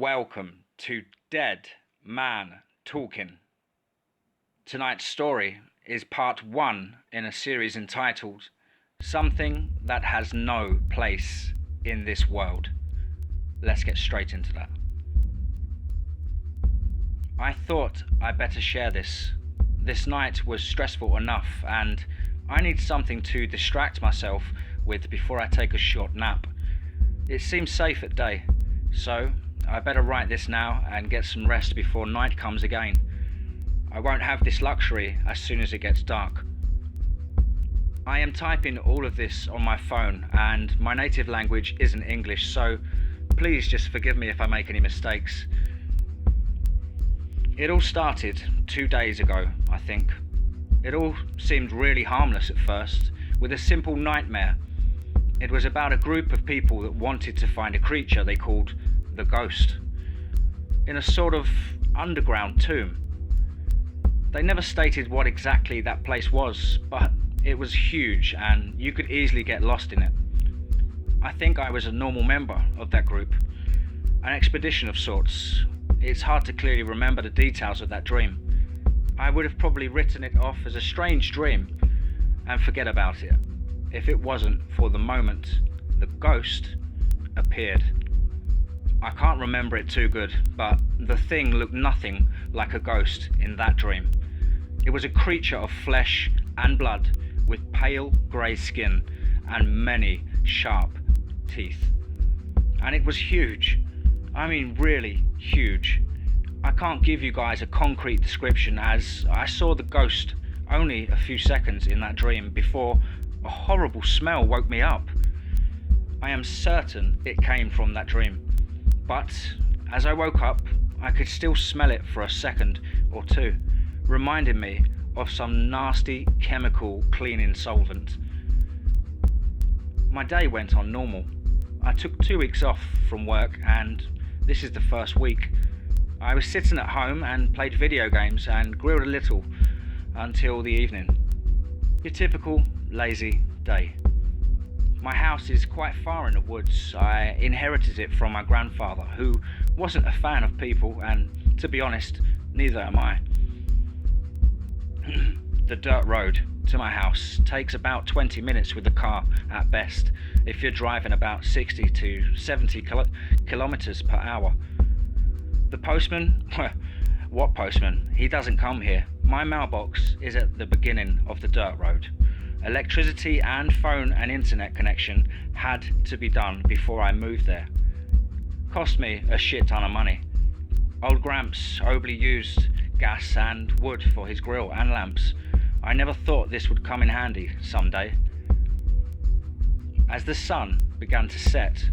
Welcome to Dead Man Talking. Tonight's story is part 1 in a series entitled Something That Has No Place in This World. Let's get straight into that. I thought I'd better share this. This night was stressful enough and I need something to distract myself with before I take a short nap. It seems safe at day, so I better write this now and get some rest before night comes again. I won't have this luxury as soon as it gets dark. I am typing all of this on my phone and my native language isn't English, so please just forgive me if I make any mistakes. It all started 2 days ago, I think. It all seemed really harmless at first, with a simple nightmare. It was about a group of people that wanted to find a creature they called the ghost in a sort of underground tomb. They never stated what exactly that place was, but it was huge and you could easily get lost in it. I think I was a normal member of that group, an expedition of sorts. It's hard to clearly remember the details of that dream. I would have probably written it off as a strange dream and forget about it if it wasn't for the moment the ghost appeared. I can't remember it too good, but the thing looked nothing like a ghost in that dream. It was a creature of flesh and blood with pale grey skin and many sharp teeth. And it was huge. I mean really huge. I can't give you guys a concrete description as I saw the ghost only a few seconds in that dream before a horrible smell woke me up. I am certain it came from that dream. But as I woke up, I could still smell it for a second or two, reminding me of some nasty chemical cleaning solvent. My day went on normal. I took 2 weeks off from work and this is the first week. I was sitting at home and played video games and grilled a little until the evening. Your typical lazy day. My house is quite far in the woods. I inherited it from my grandfather, who wasn't a fan of people, and to be honest, neither am I. The dirt road to my house takes about 20 minutes with the car at best, if you're driving about 60 to 70 kilometers per hour. The postman? What postman? He doesn't come here. My mailbox is at the beginning of the dirt road. Electricity and phone and internet connection had to be done before I moved there. Cost me a shit ton of money. Old Gramps overly used gas and wood for his grill and lamps. I never thought this would come in handy someday. As the sun began to set,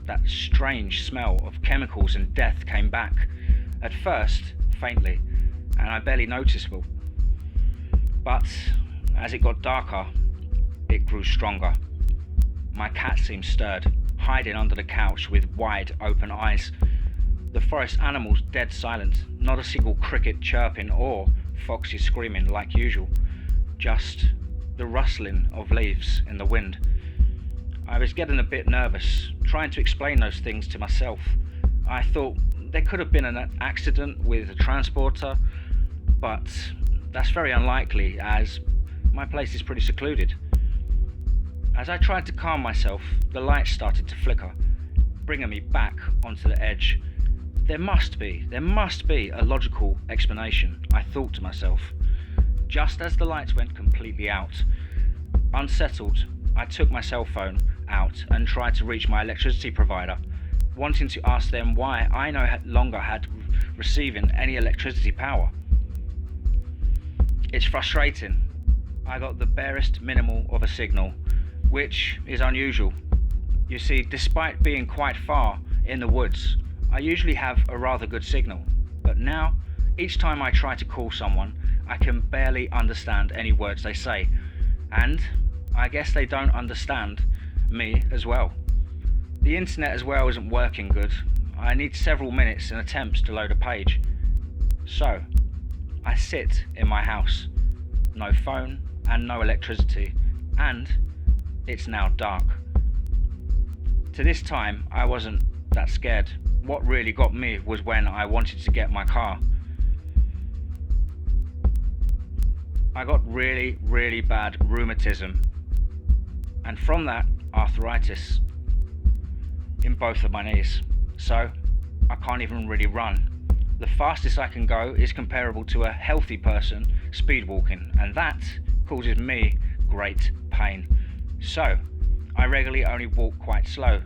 that strange smell of chemicals and death came back, at first faintly, and I barely noticeable. But as it got darker, it grew stronger. My cat seemed stirred, hiding under the couch with wide open eyes. The forest animals dead silent, not a single cricket chirping or foxy screaming like usual, just the rustling of leaves in the wind. I was getting a bit nervous, trying to explain those things to myself. I thought there could have been an accident with a transporter, but that's very unlikely as my place is pretty secluded. As I tried to calm myself, the lights started to flicker, bringing me back onto the edge. There must be a logical explanation, I thought to myself. Just as the lights went completely out, unsettled, I took my cell phone out and tried to reach my electricity provider, wanting to ask them why I no longer had receiving any electricity power. It's frustrating. I got the barest minimal of a signal, which is unusual. You see, despite being quite far in the woods, I usually have a rather good signal, but now, each time I try to call someone, I can barely understand any words they say, and I guess they don't understand me as well. The internet as well isn't working good. I need several minutes in attempts to load a page. So, I sit in my house, no phone and no electricity, and it's now dark. To this time, I wasn't that scared. what really got me was when I wanted to get my car. I got really, really bad rheumatism, and from that, arthritis in both of my knees. So I can't even really run. The fastest I can go is comparable to a healthy person speed walking, and that causes me great pain. So I regularly only walk quite slow.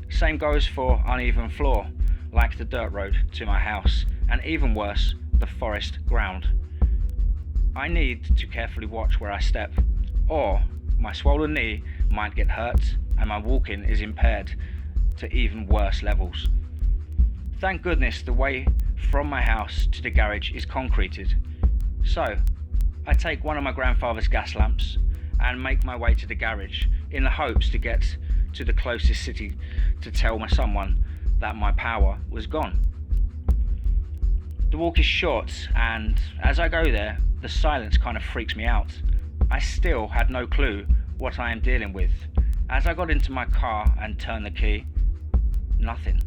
Same goes for uneven floor, like the dirt road to my house, and even worse, the forest ground. I need to carefully watch where I step, or my swollen knee might get hurt and my walking is impaired to even worse levels. Thank goodness the way from my house to the garage is concreted. So I take one of my grandfather's gas lamps and make my way to the garage in the hopes to get to the closest city to tell someone that my power was gone. The walk is short, and as I go there, the silence kind of freaks me out. I still had no clue what I am dealing with. As I got into my car and turned the key, nothing.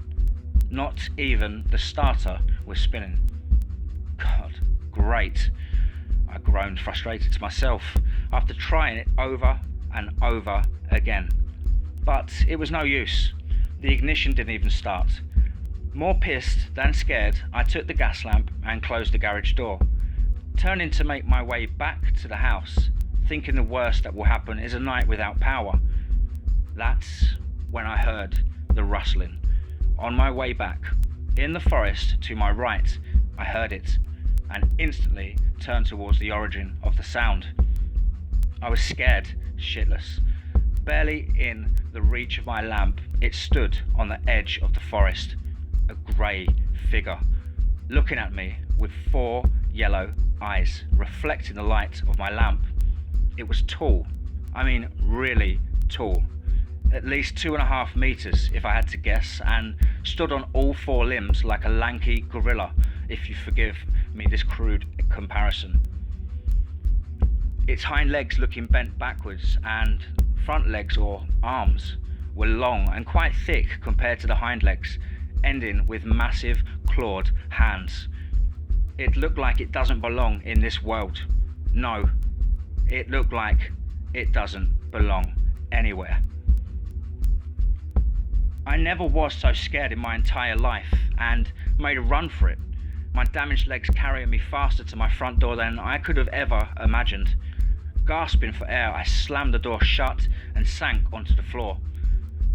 Not even the starter was spinning. God, great. I groaned, frustrated to myself, after trying it over and over again. But it was no use. The ignition didn't even start. More pissed than scared, I took the gas lamp and closed the garage door, turning to make my way back to the house, thinking the worst that will happen is a night without power. That's when I heard the rustling. On my way back, in the forest to my right, I heard it, and instantly turned towards the origin of the sound. I was scared, shitless. Barely in the reach of my lamp, it stood on the edge of the forest, a grey figure, looking at me with 4 yellow eyes, reflecting the light of my lamp. It was tall, I mean really tall, at least 2.5 meters if I had to guess, and stood on all 4 limbs like a lanky gorilla, if you forgive me this crude comparison. Its hind legs looking bent backwards, and front legs or arms were long and quite thick compared to the hind legs, ending with massive clawed hands. It looked like it doesn't belong in this world. No, it looked like it doesn't belong anywhere. I never was so scared in my entire life, and made a run for it, my damaged legs carrying me faster to my front door than I could have ever imagined. Gasping for air, I slammed the door shut and sank onto the floor.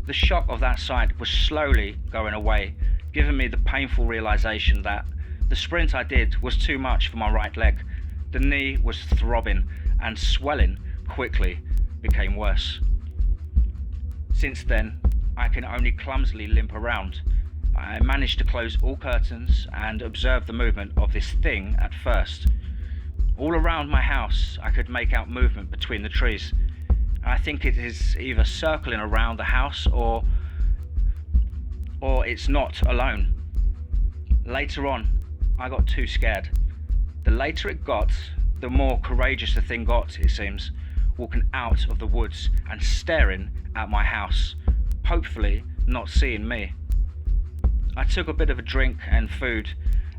The shock of that sight was slowly going away, giving me the painful realization that the sprint I did was too much for my right leg. The knee was throbbing, and swelling quickly became worse. Since then, I can only clumsily limp around. I managed to close all curtains and observe the movement of this thing at first. All around my house, I could make out movement between the trees. I think it is either circling around the house or it's not alone. Later on, I got too scared. The later it got, the more courageous the thing got, it seems, walking out of the woods and staring at my house, hopefully not seeing me. I took a bit of a drink and food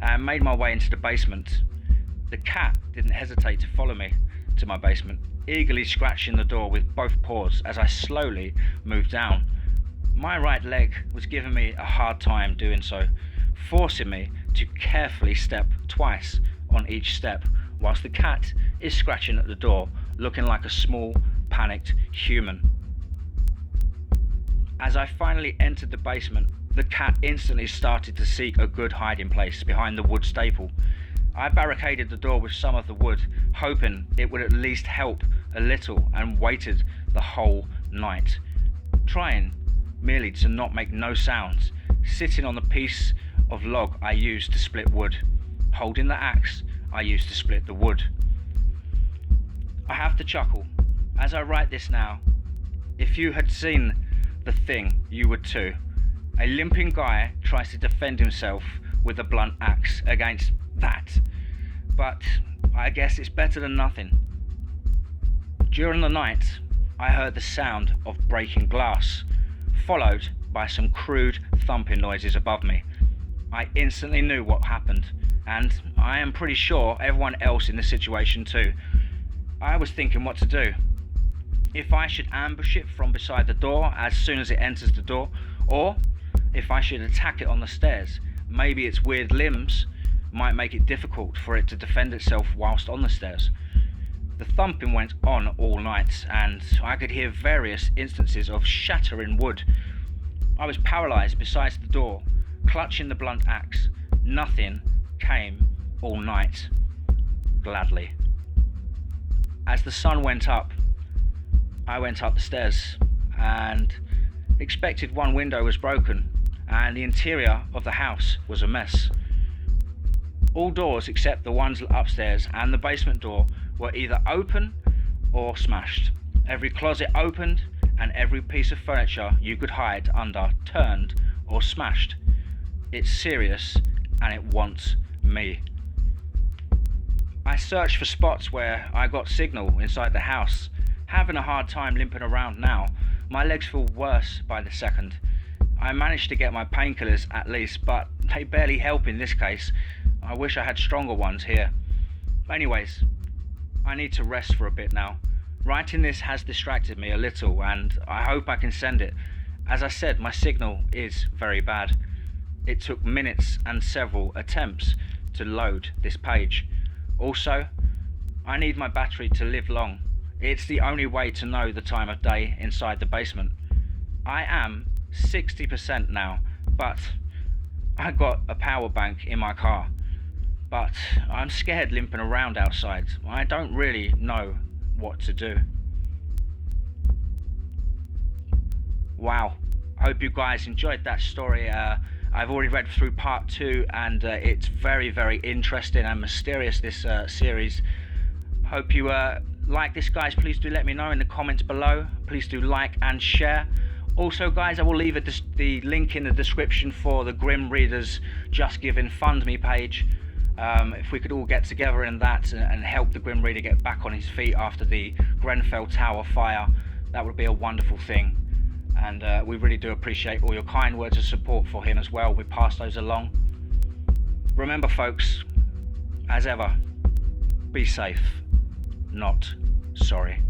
and made my way into the basement. The cat didn't hesitate to follow me to my basement, eagerly scratching the door with both paws as I slowly moved down. My right leg was giving me a hard time doing so, forcing me to carefully step twice on each step, whilst the cat is scratching at the door, looking like a small, panicked human. As I finally entered the basement, the cat instantly started to seek a good hiding place behind the wood staple. I barricaded the door with some of the wood, hoping it would at least help a little, and waited the whole night, trying merely to not make no sounds, sitting on the piece of log I used to split wood, holding the axe I used to split the wood. I have to chuckle as I write this now. If you had seen the thing, you would too. A limping guy tries to defend himself with a blunt axe against that, but I guess it's better than nothing. During the night, I heard the sound of breaking glass, followed by some crude thumping noises above me. I instantly knew what happened, and I am pretty sure everyone else in the situation too. I was thinking what to do. If I should ambush it from beside the door as soon as it enters the door, or if I should attack it on the stairs. Maybe its weird limbs might make it difficult for it to defend itself whilst on the stairs. The thumping went on all night, and I could hear various instances of shattering wood. I was paralysed beside the door, clutching the blunt axe. Nothing came all night. Gladly. As the sun went up, I went up the stairs and expected one window was broken and the interior of the house was a mess. All doors except the ones upstairs and the basement door were either open or smashed. Every closet opened and every piece of furniture you could hide under turned or smashed. It's serious and it wants me. I searched for spots where I got signal inside the house. Having a hard time limping around now. My legs feel worse by the second. I managed to get my painkillers at least, but they barely help in this case. I wish I had stronger ones here. Anyways, I need to rest for a bit now. Writing this has distracted me a little, and I hope I can send it. As I said, my signal is very bad. It took minutes and several attempts to load this page. Also, I need my battery to live long. It's the only way to know the time of day inside the basement. I am 60% now, but I got a power bank in my car. But I'm scared limping around outside. I don't really know what to do. Wow, I hope you guys enjoyed that story. I've already read through part 2 and it's very, very interesting and mysterious, this series. Hope you like this, guys. Please do let me know in the comments below. Please do like and share. Also, guys, I will leave the link in the description for the Grim Readers Just Giving Fund Me page. If we could all get together in that and help the Grim Reader get back on his feet after the Grenfell Tower fire, that would be a wonderful thing. And we really do appreciate all your kind words of support for him as well. We pass those along. Remember, folks, as ever, be safe, not sorry.